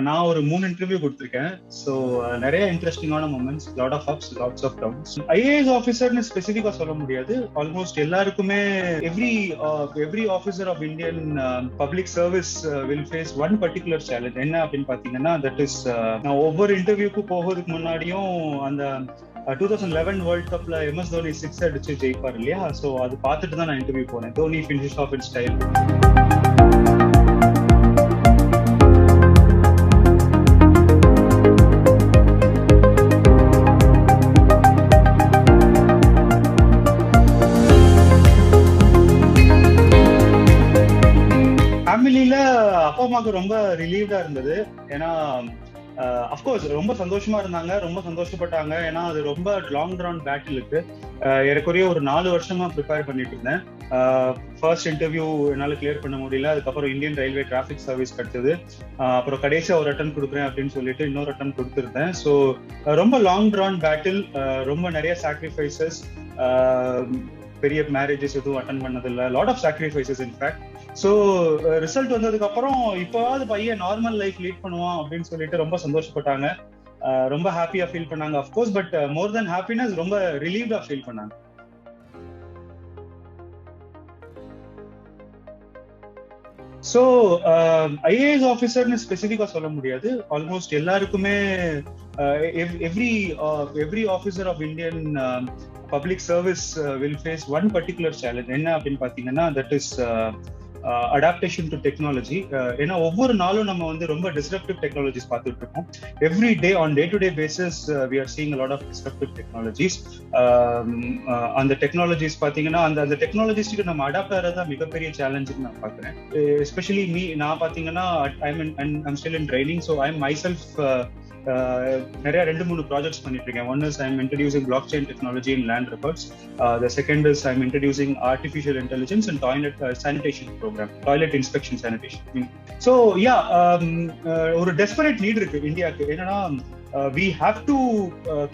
நான் ஒரு 3 இன்டர்வியூ கொடுத்துருக்கேன். ஸோ நிறைய இன்ட்ரெஸ்டிங்கான moments, lot of ups, lots of downs. IAS ஆஃபீஸர்னு ஸ்பெசிஃபிக்கா சொல்ல முடியாது. ஆல்மோஸ்ட் எல்லாருக்குமே every officer of Indian public service will face one particular challenge. என்ன அப்படின்னு பாத்தீங்கன்னா, தட் இஸ் நான் ஒவ்வொரு இன்டர்வியூக்கு போகிறதுக்கு முன்னாடியும் அந்த 2011 வேர்ல்ட் கப்ல MS தோனி 6 அடிச்சு ஜெயிப்பார் இல்லையா, ஸோ அது பார்த்துட்டு தான் நான் இன்டர்வியூ போனேன். Dhoni finish off in style. ஃபேமிலியில அப்பா அம்மாவுக்கு ரொம்ப ரிலீவ்டா இருந்தது. ஏன்னா அஃப்கோர்ஸ் ரொம்ப சந்தோஷமா இருந்தாங்க, ரொம்ப சந்தோஷப்பட்டாங்க. ஏன்னா அது ரொம்ப லாங் ரன் பேட்டிலுக்கு ஏறக்குறைய ஒரு 4 வருஷமா ப்ரிப்பேர் பண்ணிட்டு இருந்தேன். ஃபர்ஸ்ட் இன்டர்வியூ என்னால் கிளியர் பண்ண முடியல. அதுக்கப்புறம் இந்தியன் ரயில்வே டிராஃபிக் சர்வீஸ் கிடைச்சது. அப்புறம் கடைசியாக ஒரு அட்டம் கொடுக்குறேன் அப்படின்னு சொல்லிட்டு இன்னொரு அட்டம் கொடுத்துருந்தேன். ஸோ ரொம்ப லாங் ரன் பேட்டில், ரொம்ப நிறைய சாக்ரிஃபைசஸ், பெரிய மேரேஜஸ் எதுவும் அட்டன் பண்ணதில்லை, lot of sacrifices in fact. So result வந்ததுக்கு அப்புறம் இப்போவாது பையன் நார்மல் லைஃப் லீட் பண்ணுவான் அப்படின்னு சொல்லிட்டு ரொம்ப சந்தோஷப்பட்டாங்க, ரொம்ப ஹாப்பியா ஃபீல் பண்ணாங்க. Of course, but more then happiness ரொம்ப ரிலீவ்டா ஃபீல் பண்ணாங்க. ஸோ ஐஏஎஸ் ஆஃபீஸர்னு ஸ்பெசிஃபிக்கா சொல்ல முடியாது. ஆல்மோஸ்ட் எல்லாருக்குமே every officer of Indian public service will face one particular challenge. என்ன அப்படின்னு பாத்தீங்கன்னா, that is adaptation to technology. ஏன்னா ஒவ்வொரு நாளும் நம்ம வந்து ரொம்ப டிஸ்ரப்டிவ் டெக்னாலஜிஸ் பார்த்துட்டு இருக்கோம். Every day on day to day basis we are seeing a lot of disruptive technologies. அந்த டெக்னாலஜிஸ் பார்த்தீங்கன்னா அந்த டெக்னாலஜிஸ்க்கு நம்ம அடாப்ட் ஆகிறது தான் மிகப்பெரிய சேலஞ்சுன்னு நான் பார்க்குறேன். எஸ்பெஷலி நான் பார்த்தீங்கன்னா I'm still in training. So I am myself நிறைய 2-3 ப்ராஜெக்ட்ஸ் பண்ணிட்டு இருக்கேன். One is I am introducing blockchain technology in land records. The second is I am introducing artificial intelligence in toilet sanitation programme, toilet inspection sanitation. So ஒரு desperate need இருக்கு இந்தியாவுக்கு. என்னன்னா, we have to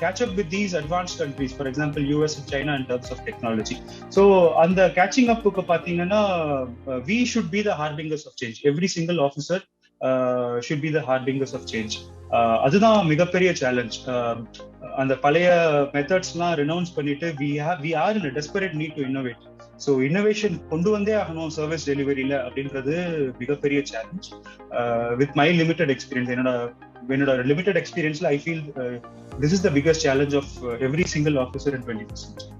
catch up with these advanced countries, for example US and China, in terms of technology. So on the catching up ku pathina, we should be the harbingers of change. Every single officer should be the harbingers of change. அதுதான் மிகப்பெரிய challenge. அந்த பழைய மெத்தட்ஸ்லாம் renounce பண்ணிட்டு we are in a desperate need to innovate. So innovation கொண்டு வந்தே ஆகணும் service டெலிவரியில அப்படின்றது மிகப்பெரிய challenge. With my limited experience, என்னோட லிமிடெட் எக்ஸ்பீரியன்ஸ்ல I feel this is the biggest challenge of every single officer in 21st century.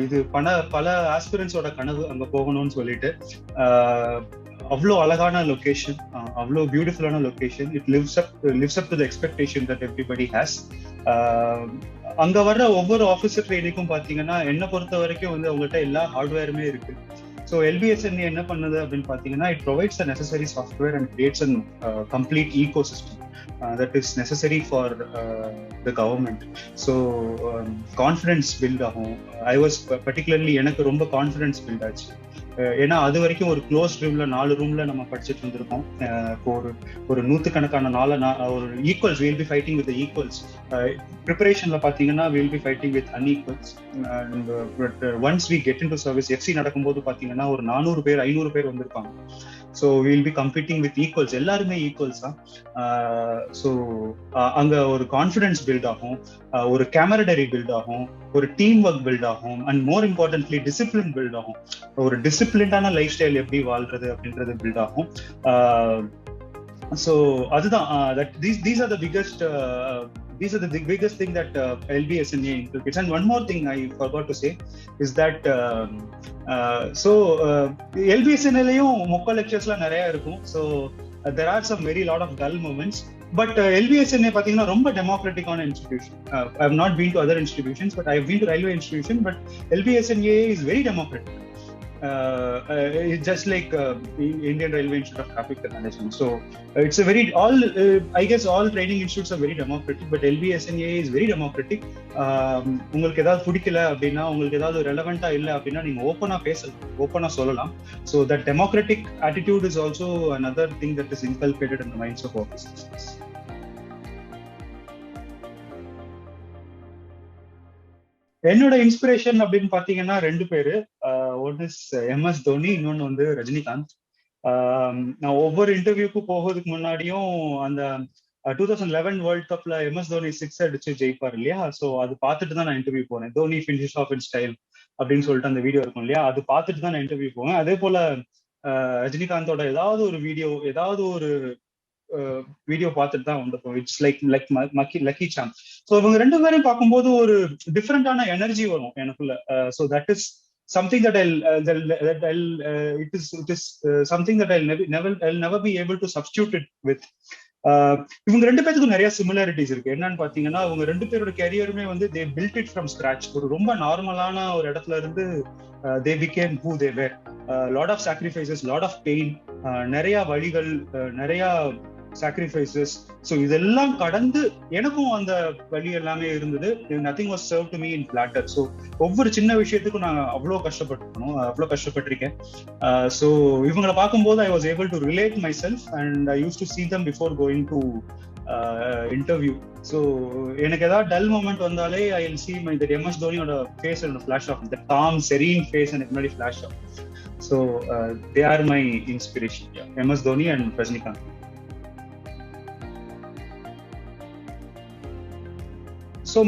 இது பல ஆஸ்பிரன்ஸோட கனவு அங்க போகணும்னு சொல்லிட்டு. அவ்வளோ அழகான லொகேஷன், அவ்வளோ பியூட்டிஃபுல்லான location. It lives up to the expectation that everybody has. அங்க வர்ற ஒவ்வொரு ஆஃபீஸர் ட்ரெயினிக்கும் பாத்தீங்கன்னா என்னை பொறுத்த வரைக்கும் வந்து அவங்கள்ட்ட எல்லா ஹார்ட்வேருமே இருக்கு. ஸோ LBSNA என்ன பண்ணுது அப்படின்னு பார்த்தீங்கன்னா, it provides the necessary software and creates an complete ecosystem that is necessary for the government. So confidence build ஆகும். I was particularly எனக்கு ரொம்ப கான்ஃபிடன்ஸ் பில்ட் ஆச்சு. ஏன்னா அது வரைக்கும் ஒரு க்ளோஸ் ரூம்ல 4 ரூம்ல நம்ம படிச்சுட்டு இருந்திருக்கோம். ஒரு 100கணக்கான ஒரு equals, will be fighting with equals. ப்ரிப்பரேஷன்ல பாத்தீங்கன்னா will be fighting with unequals. Once we get into service, FC நடக்கும்போது பாத்தீங்கன்னா ஒரு 400 பேர் 500 பேர் வந்திருப்பாங்க. So will be competing with equals, எல்லாருமே ஈக்குவல்ஸ் தான். ஸோ அங்க ஒரு கான்ஃபிடன்ஸ் பில்ட் ஆகும், ஒரு கேமரடரி பில்ட் ஆகும், ஒரு டீம் ஒர்க் பில்ட் ஆகும், and more importantly discipline build ஆகும். ஒரு டிசிப்ளின்டான லைஃப் ஸ்டைல் எப்படி வாழ்றது அப்படின்றது பில்ட் ஆகும். ஸோ அதுதான், these are the biggest thing that LBSNA inculcates. And one more thing I forgot to say is that LBSNA லையும் மொக்க லெக்சர்ஸ்லாம் நிறைய இருக்கும். So there are some very lot of dull moments. But LBSNA பாத்தீங்கன்னா ரொம்ப டெமோக்ராட்டிக்கான institution. I have not been to other institutions, but I have been to railway institution. But LBSNA is very democratic. It's just like Indian Railway Institute of Traffic Management. So it's a very I guess all training institutes are very democratic, but LBSNA is very democratic. உங்களுக்கு ஏதாவது பிடிக்கல அப்படின்னா, உங்களுக்கு ஏதாவது ரெலவெண்டா இல்லை அப்படின்னா நீங்க ஓப்பனா பேசலாம், ஓப்பனா சொல்லலாம். So that democratic attitude is also another thing that is inculcated in the minds of officers. என்னோட இன்ஸ்பிரேஷன் அப்படின்னு பாத்தீங்கன்னா 2 பேரு. ஒன் இஸ் MS தோனி, இன்னொன்னு வந்து ரஜினிகாந்த். நான் ஒவ்வொரு இன்டர்வியூக்கு போகிறதுக்கு முன்னாடியும் அந்த 2011 வேர்ல்ட் கப்ல MS தோனி 6 அடிச்சு ஜெயிப்பார் இல்லையா, ஸோ அது பார்த்துட்டு தான் நான் இன்டர்வியூ போனேன். Dhoni finish off in style அப்படின்னு சொல்லிட்டு அந்த வீடியோ இருக்கும் இல்லையா, அது பார்த்துட்டு தான் நான் இன்டர்வியூ போவேன். அதே போல ரஜினிகாந்தோட ஏதாவது ஒரு வீடியோ, ஏதாவது ஒரு வீடியோ பார்த்துட்டு தான் வந்திருக்கும். It's lucky Sam. ஸோ இவங்க ரெண்டு பேரையும் பார்க்கும்போது ஒரு டிஃப்ரெண்டான எனர்ஜி வரும் எனக்குள்ள. So that is something that it is something that I'll never be able to substitute it with. இவங்க ரெண்டு பேருக்கும் நிறைய சிமிலாரிட்டிஸ் இருக்கு. என்னன்னு பாத்தீங்கன்னா, இவங்க ரெண்டு பேரோட கேரியருமே வந்து they built it from scratch. ஒரு ரொம்ப நார்மலான ஒரு இடத்துல இருந்து they became who they were. Lot of sacrifices, lot of pain, நிறைய வழிகள், நிறைய sacrifices. ஸோ இதெல்லாம் கடந்து எனக்கும் அந்த வழி எல்லாமே இருந்தது. Nothing was serve to me in platter. So ஒவ்வொரு சின்ன விஷயத்துக்கும் நான் அவ்வளோ கஷ்டப்பட்டிருக்கேன். ஸோ இவங்களை பார்க்கும்போது I was able to relate myself and I use to see them before going to interview. So எனக்கு ஏதாவது டல் மூமெண்ட் வந்தாலே I will see my that MS தோனியோட face and flash of the calm serene face எனக்கு முன்னாடி flash of. So they are my inspiration. MS Dhoni and Rajinikanth. So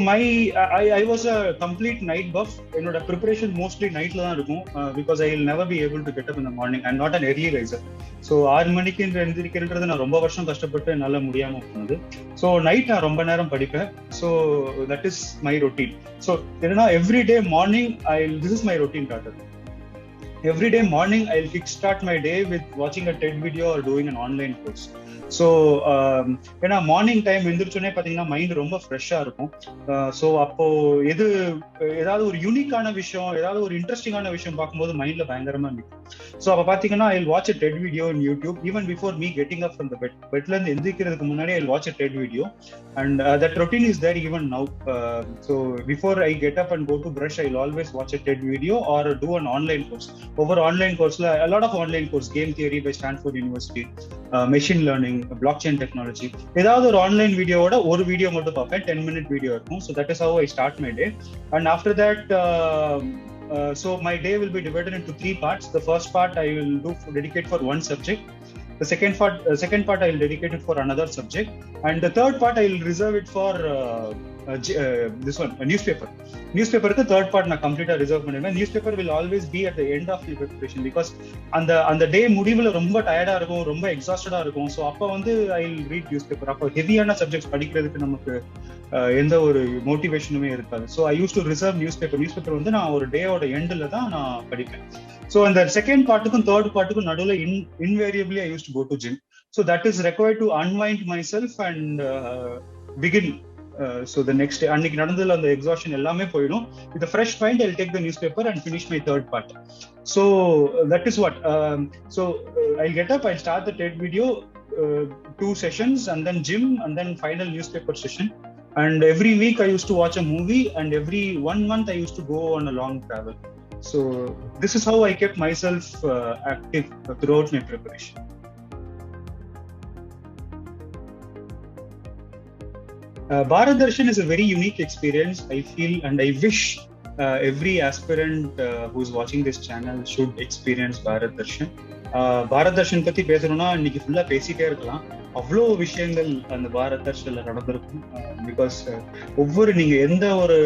I was a complete night buff. என்னோட preparation mostly nightல தான் இருக்கும், because I will never be able to get up in the morning. I'm not an early riser. So 6 மணிக்கு எந்திரிக்கிறது நான் ரொம்ப வருஷம் கஷ்டப்பட்டு என்னால முடியாம போனது. So நைட் நான் ரொம்ப நேரம் படிப்பேன். So that is my routine. So என்னன்னா every day morning this is my routine pattern. Every day morning I'll kickstart my day with watching a TED video or doing an online course. So ஏன்னா morning time எந்திரிச்சோன்னே பார்த்தீங்கன்னா mind ரொம்ப ஃப்ரெஷ்ஷாக இருக்கும். So அப்போ ஏதாவது ஒரு யூனிக்கான விஷயம், ஏதாவது ஒரு இன்ட்ரெஸ்டிங்கான விஷயம் பார்க்கும்போது மைண்ட்ல பயங்கரமாக நிற்கும். ஸோ அப்போ பார்த்தீங்கன்னா I watch a TED video in YouTube even before me getting up from the பெட்ல இருந்து எந்திரிக்கிறதுக்கு முன்னாடி I watch a TED video and that routine is there even now. So before I get up and go to brush I always watch a TED video or do an online course. ஒவ்வொரு online கோர்ஸ்ல a lot of online course, game theory by Stanford University, machine learning, blockchain technology, ஏதாவது ஒரு online வீடியோவோட ஒரு video மட்டும் பார்ப்பேன். 10-minute video இருக்கும். So that is how I start my day. And after that so my day will be divided into 3 parts. The first part I will dedicate for one subject. The second part I will dedicate it for another subject, and the third part I will reserve it for this one, a newspaper க்கு third part நான் கம்ப்ளீட்டா reserve பண்ணிடுவேன். Newspaper will always be at the end of the preparation because அந்த டே முடிவுல ரொம்ப டயர்டா இருக்கும், ரொம்ப எக்ஸாஸ்டடா இருக்கும். ஸோ அப்போ வந்து ஐ வில் ரீட் நியூஸ்பேப்பர். அப்போ ஹெவியான சப்ஜெக்ட்ஸ் படிக்கிறதுக்கு நமக்கு எந்த ஒரு மோட்டிவேஷனுமே இருக்காது. So I use to reserve newspaper வந்து நான் ஒரு டேயோட எண்டில் தான் நான் படிப்பேன். ஸோ அந்த செகண்ட் பார்ட்டுக்கும் தேர்ட் பார்ட்டுக்கும் நடுவில் invariably I used to go to gym. So that is required to unwind myself and begin. So the next day அன்னைக்கு நடந்ததுல அந்த எக்ஸாஷன் எல்லாமே போயிடும். With a fresh mind I'll take the newspaper and finish my third part. So that is what I'll get up, I'll start the TED video, 2 sessions, and then gym, and then final newspaper session. And every week I used to watch a movie, and every 1 month I used to go on a long travel. So this is how I kept myself active throughout my preparation. Bharat Darshan is a very unique experience, I feel, and I wish every aspirant who's watching this channel should experience Bharat Darshan. Bharat Darshan பத்தி பேசணும்னா இன்னைக்கு ஃபுல்லா பேசிட்டே இருக்கலாம். அவ்வளோ விஷயங்கள் அந்த பாரத் தர்ஷன்ல நடந்திருக்கும். பிகாஸ் நீங்க எந்த ஒரு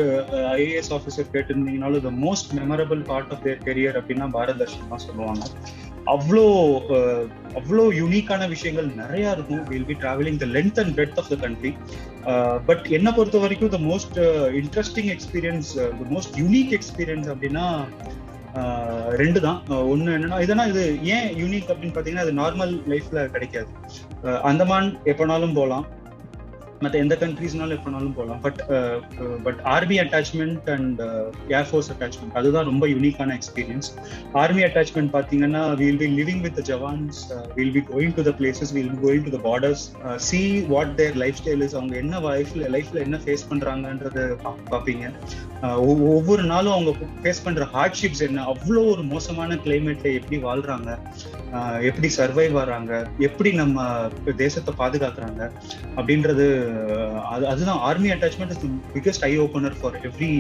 IAS ஆஃபீஸர் கேட்டிருந்தீங்கனாலும் the most memorable part of their career அப்படின்னா பாரத் தர்ஷன் தான் சொல்லுவாங்க. அவ்வளோ யூனிக்கான விஷயங்கள் நிறைய இருக்கும். we'll be traveling the length and breadth of the country. But என்ன பொறுத்த வரைக்கும் the most interesting experience, the most unique experience அப்படின்னா 2 தான். ஒன்று என்னன்னா, இது ஏன் யூனிக் அப்படின்னு பார்த்தீங்கன்னா, அது நார்மல் லைஃப்ல கிடைக்காது. அந்தமான் எப்போனாலும் போகலாம், மற்ற எந்த கண்ட்ரீஸ்னாலும் எப்போனாலும் போகலாம். But army attachment and air force attachment அதுதான் ரொம்ப யூனிக்கான எக்ஸ்பீரியன்ஸ். ஆர்மி அட்டாச்மெண்ட் பார்த்தீங்கன்னா, will be living with jawans, will be going to the places, will be going to the borders, see what their life style is, அவங்க என்ன லைஃப்ல என்ன face பண்றாங்கன்றத பார்ப்பீங்க. ஒவ்வொரு நாளும் அவங்க ஃபேஸ் பண்ற ஹார்ட்ஷிப்ஸ் என்ன, அவ்வளோ ஒரு மோசமான கிளைமேட்ல எப்படி வாழ்றாங்க, எப்படி சர்வைவ் ஆறாங்க, எப்படி நம்ம தேசத்தை பாதுகாக்கிறாங்க அப்படின்றது அதுதான் army attachment is the biggest I opener for every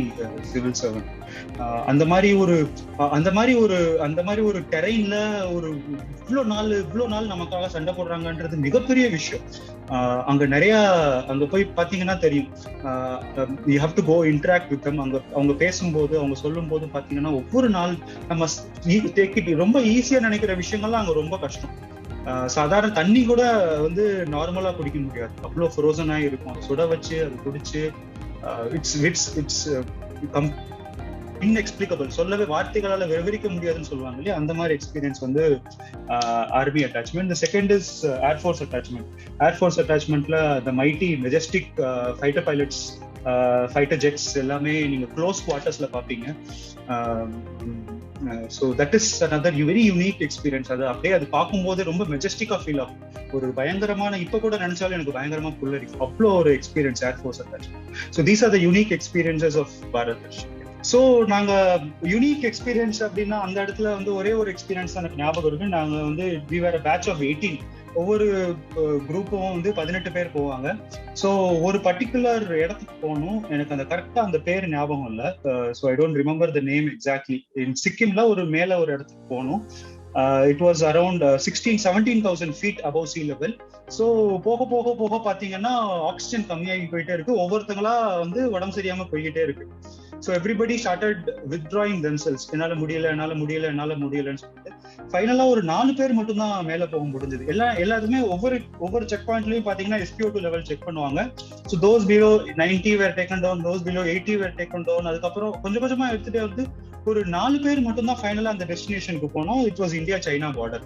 civil servant. அந்த மாதிரி ஒரு டெரைன்ல ஒரு இவ்வளோ நாள் நமக்காக சண்டை போடுறாங்கன்றது மிகப்பெரிய விஷயம். அங்க போய் பாத்தீங்கன்னா தெரியும். You have to go interact with them. அவங்க பேசும்போது, அவங்க சொல்லும் போது பாத்தீங்கன்னா ஒவ்வொரு நாள் நம்ம ரொம்ப ஈஸியா நினைக்கிற விஷயங்கள்லாம் அங்க ரொம்ப கஷ்டம். சாதாரண தண்ணி கூட வந்து நார்மலா குடிக்க முடியாது, அவ்வளோ ஃப்ரோசனா இருக்கும். சுட வச்சு அது குடிச்சு இட்ஸ் இன்எக்ஸ்பிளிகபிள், சொல்லவே வார்த்தைகளால விவரிக்க முடியாதுன்னு சொல்லுவாங்க இல்லையா, அந்த மாதிரி எக்ஸ்பீரியன்ஸ் வந்து army attachment. The second is air force attachment. Air force அட்டாச்மெண்ட்ல the mighty majestic fighter pilots, fighter jets எல்லாமே நீங்க க்ளோஸ் குவார்ட்டர்ஸ்ல பாப்பீங்க. So that is another very unique experience. அது அப்படியே அது பார்க்கும்போது ரொம்ப மெஜஸ்டிக்கா ஃபீல் ஆகும். ஒரு பயங்கரமான, இப்ப கூட நினைச்சாலும் எனக்கு பயங்கரமா புல்லரிக்கும், அவ்வளோ ஒரு experience air force attachment. So these are the unique experiences of Bharat. So நாங்க யூனிக் எக்ஸ்பீரியன்ஸ் அப்படின்னா அந்த இடத்துல வந்து ஒரே ஒரு எக்ஸ்பீரியன்ஸ் எனக்கு ஞாபகம் இருக்கு. நாங்க வந்து we were a batch of 18. ஒவ்வொரு குரூப்பும் வந்து 18 பேர் போவாங்க. ஸோ ஒரு பர்டிகுலர் இடத்துக்கு போகணும், எனக்கு அந்த கரெக்டா அந்த பேர் ஞாபகம் இல்லை. So I don't remember the name exactly. In சிக்கிம்ல ஒரு மேல ஒரு இடத்துக்கு போகணும். It was around 16,000-17,000 feet above sea level. ஸோ போக போக போக பாத்தீங்கன்னா ஆக்சிஜன் கம்மியாகி போயிட்டே இருக்கு, ஒவ்வொருத்தங்களா வந்து உடம்பு சரியாம போய்கிட்டே இருக்கு. So everybody started withdrawing themselves. என்னால முடியலன்னு சொல்லிட்டு ஃபைனலா ஒரு 4 பேர் மட்டும் தான் மேல போக முடிஞ்சது. எல்லாருமே ஒவ்வொரு செக் பாயிண்ட்லயும் பாத்தீங்கன்னா SPO2 லெவல் செக் பண்ணுவாங்க. So those below 90 were taken down, those below 80 were taken down. அதுக்கப்புறம் கொஞ்சமா எடுத்துட்டே வந்து ஒரு 4 பேர் மட்டும் தான் ஃபைனலா அந்த டெஸ்டினேஷனுக்கு போனோம். It was India China border.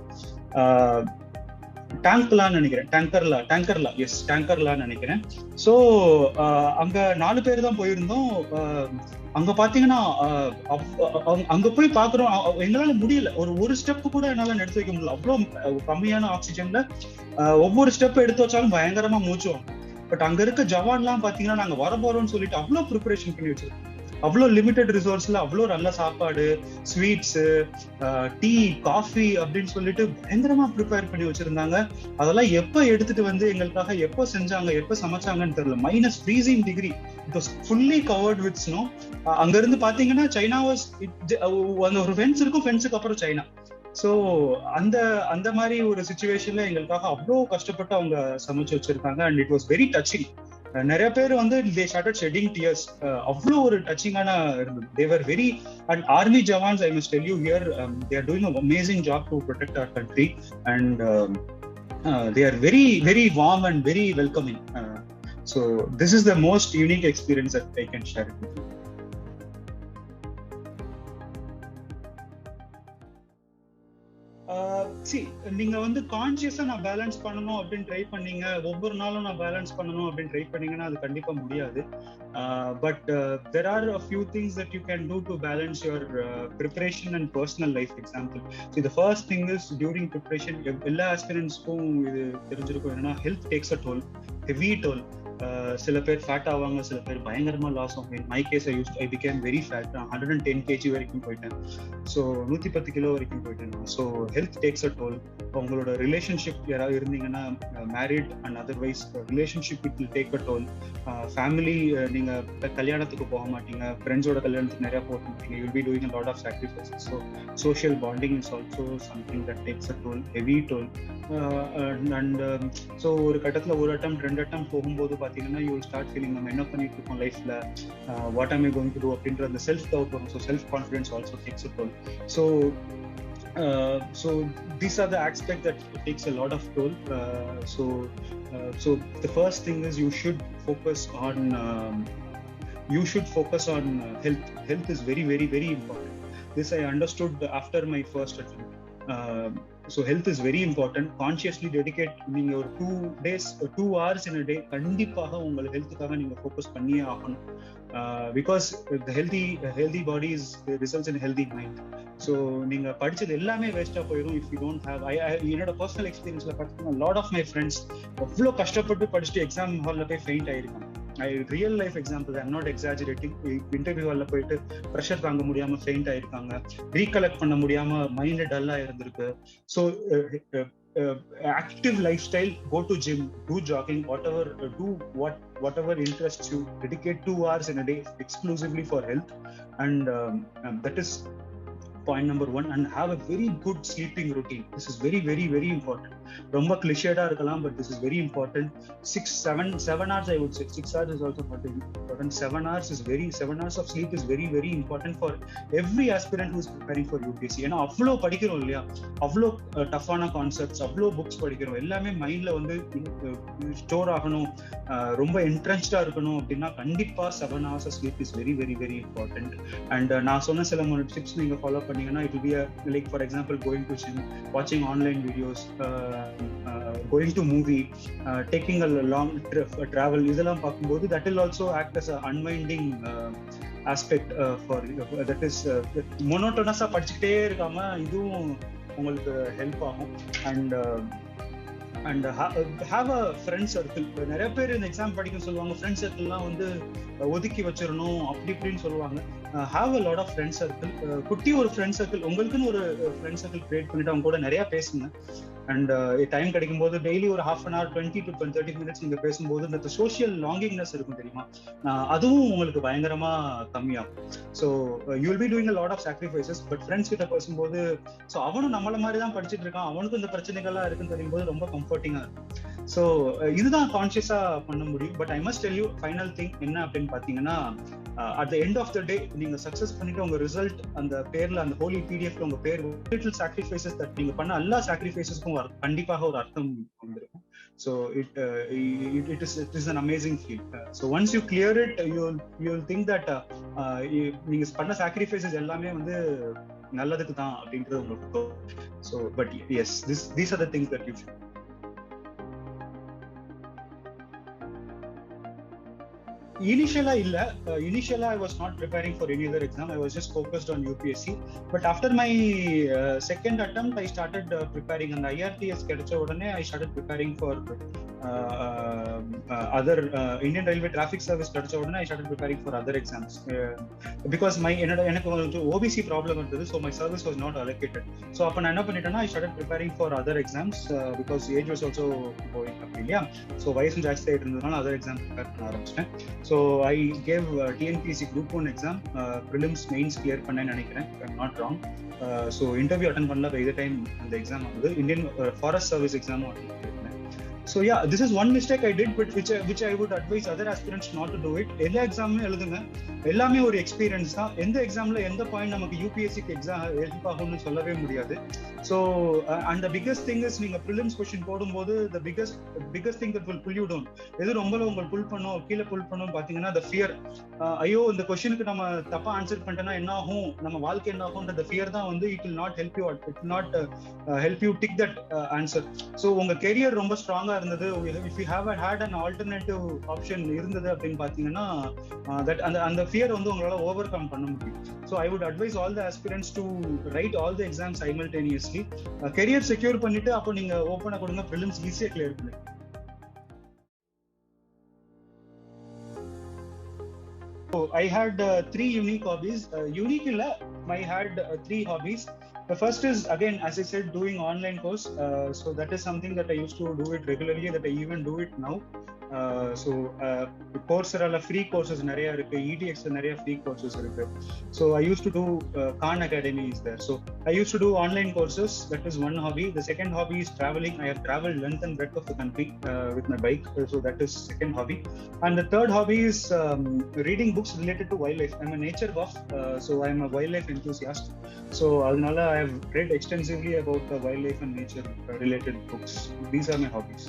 டேங்கர்லான்னு நினைக்கிறேன். ஸோ அங்க 4 பேர் தான் போயிருந்தோம். அங்க பாத்தீங்கன்னா அங்க போய் பாக்குறோம், எங்களால முடியல, ஒரு ஸ்டெப் கூட என்னால எடுத்து வைக்க முடியல, அவ்வளவு கம்மியான ஆக்சிஜன்ல. ஒவ்வொரு ஸ்டெப் எடுத்து வச்சாலும் பயங்கரமா மூச்சுவோம். பட் அங்க இருக்க ஜவான்லாம் பாத்தீங்கன்னா நாங்க வர போறோம்னு சொல்லிட்டு அவ்வளவு ப்ரிப்பரேஷன் பண்ணி வச்சிருக்கோம். அவ்வளோ லிமிடெட் ரிசோர்ஸ்ல அவ்வளோ நல்ல சாப்பாடு, ஸ்வீட்ஸ், டீ, காஃபி அப்படின்னு சொல்லிட்டு பயங்கரமா ப்ரிப்பேர் பண்ணி வச்சிருந்தாங்க. அதெல்லாம் எப்ப எடுத்துட்டு வந்து எங்களுக்காக எப்போ செஞ்சாங்க, எப்போ சமைச்சாங்கன்னு தெரியல. -, freezing degree. It was fully covered with snow. அங்க இருந்து பாத்தீங்கன்னா சைனா வாஸ் அந்த ஒரு ஃபென்ஸ் இருக்கும், ஃபென்ஸுக்கு அப்புறம் சைனா. ஸோ அந்த மாதிரி ஒரு சிச்சுவேஷன்ல எங்களுக்காக அவ்வளோ கஷ்டப்பட்டு அவங்க சமைச்சு வச்சிருக்காங்க. And it was very touching. நிறைய பேர் வந்து they started shedding tears. அவ்வளோ ஒரு டச்சிங்கான இருந்தது. They were very, and army jawans, I must tell you here, they are doing an amazing job to protect our country, and they are very very warm and very welcoming. So this is the most unique experience that I can share with you. நீங்க வந்து கான்சியஸா நான் balance பண்ணணும் அப்படின்னு try பண்ணீங்க, ஒவ்வொரு நாளும் நான் balance பண்ணணும் அப்படின்னு ட்ரை பண்ணீங்கன்னா அது கண்டிப்பா முடியாது. But there are a few things that you can do to balance your preparation and personal life. Example, so the first thing is during preparation, எல்லா ஆஸ்பிரண்ட்ஸ்க்கும் இது தெரிஞ்சிருக்கும், என்னன்னா health takes a toll, heavy toll. சில பேர் fat ஆவாங்க, சில பேர் பயங்கரமா லாஸ் ஆகும். In my case I became very fat. 110 kg வரைக்கும் போயிட்டேன். ஸோ 110 கிலோ வரைக்கும் போயிட்டேன். So health takes a toll. உங்களோட ரிலேஷன்ஷிப் யாராவது இருந்தீங்கன்னா, married and otherwise, relationship it will take a toll. Family, நீங்க கல்யாணத்துக்கு போக மாட்டீங்க, ஃப்ரெண்ட்ஸோட கல்யாணத்துக்கு நிறைய போக மாட்டீங்க. You will be doing a lot of sacrifices. So social bonding is also something that takes a toll, heavy toll. And so ஒரு கட்டத்துல ஒரு attempt 2 attempt போகும்போது பாத்தீங்கன்னா you will start feeling நம்ம என்ன பண்ணிட்டு இருக்கோம் லைஃப்ல, what am I going to do அப்படின்ற அந்த செல்ஃப் டவுட் வரும். So self confidence also takes a toll. So these are the aspects that takes a lot of toll. So the first thing is you should focus on health. Health is very very very important. This I understood after my first attempt. So health is very important. Consciously dedicate, நீங்க ஒரு 2 hours in a day கண்டிப்பாக உங்கள் ஹெல்த்துக்காக நீங்க focus பண்ணியே ஆகணும். Because the healthy body results in a healthy mind. So நீங்க படிச்சது எல்லாமே வேஸ்டா போயிடும் if you don't have. என்னோட பர்சனல் எக்ஸ்பீரியன்ஸ்ல பார்த்தீங்கன்னா lot of my friends அவ்வளோ கஷ்டப்பட்டு படிச்சுட்டு எக்ஸாம் ஹால்ல போய் ஃபெயிண்ட் ஆயிருக்காங்க. Real life example, I am not exaggerating. Interview ஹால்ல போயிட்டு ப்ரெஷர் தாங்க முடியாம ஃபெயிண்ட் ஆயிருக்காங்க, ரீகலெக்ட் பண்ண முடியாம மைண்ட் டல்லா இருந்திருக்கு. So active lifestyle, go to gym, do jogging, whatever, whatever interests you, dedicate 2 hours in a day exclusively for health, and that is point number 1. And have a very good sleeping routine. This is very very very important. Romba cliched-ஆ இருக்கலாம், but this is very important. 7 hours I would say. 6 hours is also not important. 7 hours of sleep is very very important for every aspirant who is preparing for UPSC. ஏன்னா அவ்வளோ படிக்கிறோம் இல்லையா, அவ்வளோ டஃப்பான concepts, அவ்வளோ books படிக்கிறோம், எல்லாமே மைண்ட்ல வந்து ஸ்டோர் ஆகணும், ரொம்ப இன்ட்ரெஸ்டா இருக்கணும் அப்படின்னா கண்டிப்பா 7 hours of sleep is very very very important. And நான் சொன்ன சில டிப்ஸ் நீங்க ஃபாலோ பண்ணீங்கன்னா it will be like for example going to gym, watching online videos, going to movie, taking a long travel, இதெல்லாம் பார்க்கும்போது that will also act as a unwinding aspect for that is monotonous படிச்சுக்கிட்டே இருக்காம இதுவும் உங்களுக்கு help ஆகும். And have a friend circle. நிறைய பேர் இந்த எக்ஸாம் படிக்க சொல்லுவாங்க, ஃப்ரெண்ட் சர்க்கிள்லாம் வந்து ஒதுக்கி வச்சிடணும் அப்படி இப்படின்னு சொல்லுவாங்க. Have a lot of friend circle. குட்டி ஒரு ஃப்ரெண்ட் சர்க்கிள், உங்களுக்குன்னு ஒரு ஃப்ரெண்ட் சர்க்கிள் கிரியேட் பண்ணிட்டு அவங்க கூட நிறைய பேசுங்க. அண்ட் டைம் கிடைக்கும் போது டெய்லி ஒரு 1/2 hour 20 to 30 minutes நீங்க பேசும்போது இந்த சோஷியல் லாங்கிங்னஸ் இருக்கும் தெரியுமா, அதுவும் உங்களுக்கு பயங்கரமா கம்மியாகும். So you will be doing a lot of sacrifices, but friends கிட்ட பேசும்போது ஸோ அவனும் நம்மள மாதிரி தான் படிச்சுட்டு இருக்கான், அவனுக்கும் இந்த பிரச்சனைகள்லாம் இருக்குன்னு தெரியும் போது ரொம்ப கம்ஃபர்டிங்கா இருக்கும். ஸோ இதுதான் கான்சியஸா பண்ண முடியும். But I must tell you final thing என்ன அப்படின்னு பாத்தீங்கன்னா, at the end of the day நீங்க சக்சஸ் பண்ணிட்டு உங்க ரிசல்ட் அந்த பேர்ல, அந்த ஹோலி பிடிஎஃப்ல உங்க பேர் லிட்டில் சாக்ரிஃபைசஸ் தட் நீங்க பண்ண எல்லா சாக்ரிஃபைசஸ்க்கும் கண்டிப்பாக ஒரு அர்த்தம் வந்திருக்கும். So it is an amazing feel. So once you clear it, you'll think that நீங்க பண்ண சாக்ரிஃபைசஸ் எல்லாமே வந்து நல்லதுக்கு தான் அப்படின்றது உங்களுக்கு. So but yes, these are the things that you should. Initially I was not preparing for any other exam. I was just focused on UPSC. But after my second attempt, I started preparing. And IRTS கிடைச்ச உடனே I started preparing for other Indian Railway Traffic Service கிடைச்ச உடனே I started preparing for other exams. Because எனக்கு வந்து OBC problem இருந்தது, so my service was not allocated. So அப்ப நான் என்ன பண்ணிட்டேன்னா I started preparing for other exams because age was also going up இல்லையா. So வயசும் ஜாஸ்தி ஆயிட்டு இருந்ததுனால other exams prepare பண்ண ஆரம்பிச்சிட்டேன். So I gave TNPSC Group 1 exam, prelims mains clear பண்ணேன்னு நினைக்கிறேன், I'm not wrong. So interview attend பண்ணல, by the time அந்த exam வந்து Indian Forest Service exam attend பண்ணேன். So yeah, this is one mistake I did, but which I would advise other aspirants not to do it. எல்லா எக்ஸாமுமே எழுதுங்க, எல்லாமே ஒரு experience தான். எந்த எக்ஸாம்ல எந்த பாயிண்ட் நமக்கு யூபிஎஸ்சிக்கு எக்ஸாம் ஹெல்ப் ஆகும்னு சொல்லவே முடியாது. So and the biggest thing is நீங்க ப்ரிலிம்ஸ் கொஸ்டின் போடும்போது the biggest thing that will pull you down, எது ரொம்ப உங்களை புல் பண்ணும் கீழே புல் பண்ணும் பாத்தீங்கன்னா the fear. ஐயோ இந்த கொஸ்டினுக்கு நம்ம தப்பா ஆன்சர் பண்ணிட்டோம்னா என்ன ஆகும், நம்ம வாழ்க்கை என்ன ஆகும்ன்ற ஃபியர் தான் வந்து it will not help you tick that answer. So உங்க கெரியர் ரொம்ப ஸ்ட்ராங்கா இருந்தது, if you have had an alternative option இருந்தது அப்படின்னு பாத்தீங்கன்னா that அந்த fear வந்து உங்களால ஓவர் கம் பண்ண முடியும். So I would advise all the aspirants to write all the exams simultaneously. Career secure பண்ணிட்டு அப்போ நீங்க ஓபனா கொடுங்க, prelims ஈஸியா clear பண்ணுங்க. So I had 3 unique hobbies. Unique illa, I had 3 hobbies. The first is, again, as I said, doing online course. So that is something that I used to do it regularly, that I even do it now. So Coursera free courses நிறைய இருக்கு, EDX நிறைய free courses இருக்கு. So I used to do Khan Academy is there. So I used to do online courses. That is one hobby. The second hobby is traveling. I have traveled length and breadth of the country with my bike. So that is second hobby. And the third hobby is reading books related to wildlife. I'm a nature buff, so I'm a wildlife enthusiast. So அதனால I have read extensively about wildlife and nature related books. These are my hobbies.